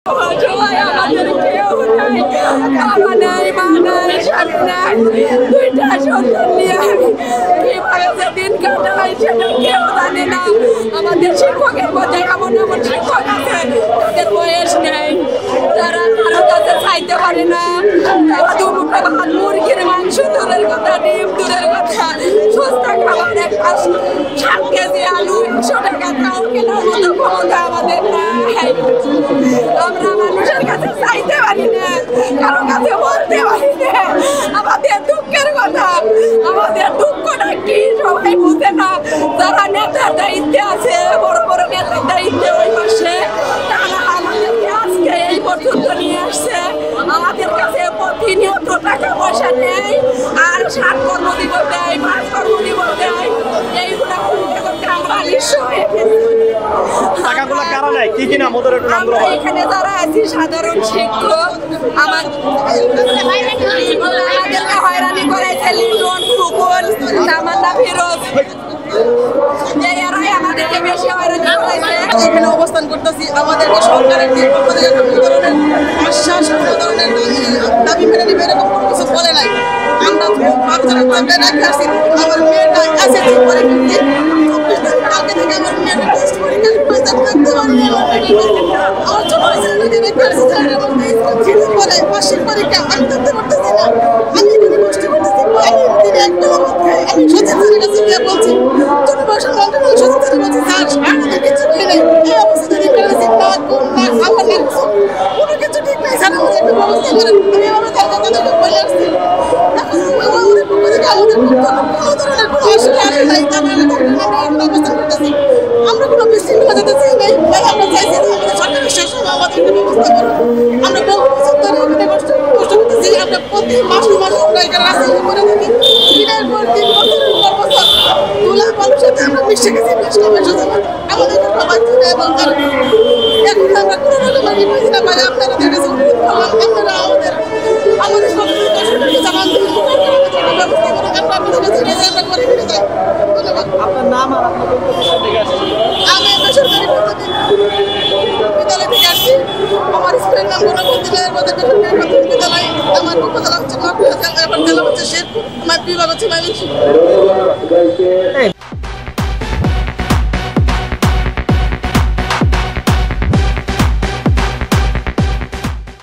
আমাদের কেউ নাই, বাবা নাই, মা নাই, স্বামী নাই, দুইটা সন্তান নিয়ে আমি কিভাবে যে দিন কাটাই সেটা কেউ জানে না। আমাদের শিক্ষকের মধ্যে এমন এমন শিক্ষক আছে তাদের বয়স নেই, তারা কারো কাছে চাইতে পারে না। তারা দুমুঠো ভাত, মুরগির মাংস দূরের কথা, ডিম দূরের কথা, সস্তা খাবার এক পাঁচ 7 কেজি আলু 100 টাকা তাও কেনার মতো ক্ষমতা আমাদের নাই। আমরা মানুষের কাছে চাইতে পারি না, কারো কাছে বলতে পারি না আমাদের দুঃখের কথা। আমাদের দুঃখটা কি সবাই বুঝে না। যারা নেতার দায়িত্বে আছে, বড় বড় নেতার দায়িত্বে ওই পাশে, তারা আমাদেরকে আজকে এই পর্যন্ত নিয়ে আসছে। আমাদের কাছে প্রতিনিয়ত টাকা পয়সা নেই, আর 7 কর্মদিবস দেয়, 5 কর্মদিবস দেয়, এইগুলা করতে করতে আমরা নিঃস্ব হয়ে গেছি। টাকাগুলো কারা নেয়, কি কি নাম ওদের একটু নাম বলো। এখানে যারা আছি সাধারণ শিক্ষক, আমাদেরকে হয়রানি করেছে লিটন, ফুকন, তামান্না, ফিরোজ, এরাই আমাদেরকে বেশি হয়রানি করেছে। এখানে অবস্থান করতেছি, আমাদেরকে সরকারের যে পক্ষ থেকে কোনো ধরনের আশ্বাস, কোনো ধরনের দাবি মেনে নেবে এরকম কোনো কিছু বলে নাই। আমরা রেখে আসছি, আমার মেয়েটা এসেছে পরীক্ষা, কালকে থেকে আমার মেয়েটা টেস্ট পরীক্ষার পয়সা থাকতে পারিনি। আমার ছোট ছেলেটাকে রেখে আসছি, ছেলেটা আমার ছিল বলে বার্ষিক পরীক্ষা, আমি করতে পারতেছি না। আমি এখানে কষ্ট করতেছি, আমি দিনে একটা আমি সচেতনের কাছে গিয়ে বলছি, জনভাষা মন্ত্রণালয় সচেতন বলছি, স্যার আমাদের কিছু ঠিক নেই, এই অবস্থা দিন করেছি, না ঘুম না খাবার না কোনো কিছু ঠিক নেই, স্যার আমাদের একটা ব্যবস্থা করেন। আমি এভাবে তার কাছে থেকে বলে আসছি, আমাদের পক্ষ থেকে আমাদের কোনো ধরনের কোনো অসুবিধা আসে নাই। আমরা এখানে অবস্থান করতেছি, আমরা কোনো বিশৃঙ্খলা যেতে চাই নাই। আমরা চাইছি যে আমাদের সরকারের শেষ হবে, আমাদেরকে ব্যবস্থা করুন। আমরা বহু বছর ধরে এখানে কষ্ট করতেছি, আমরা প্রতি মাসে মাসে আমরা এখানে রাস্তায় করে থাকি, দিনের পর দিন, বছরের পর বছর তুলা মানুষের সাথে আমরা মিশে গেছি। আমাদেরকে প্রবাসী এবং এখন আমরা কোনো রকমের নির্বাচন না পাই। আপনারা দেখেছি আপনারা আমাদের সরকারকে জানান দিন, ব্যবস্থা করুন, আমরা আপনাদের কাছে রেজাল্ট করে ফিরে যাই। ধন্যবাদ। আপনার নাম আর আপনার প্রতিষ্ঠান থেকে আসছেন? আমি বেসরকারি বিদ্যালয় থেকে আসছি। আমার স্কুলের নাম গণপতিলয়ের মধ্যে বেসরকারি প্রাথমিক বিদ্যালয়। আমার উপজেলা হচ্ছে নকলা, জেলা হচ্ছে শেরপুর, আমার বিভাগ হচ্ছে ময়মনসিংহ।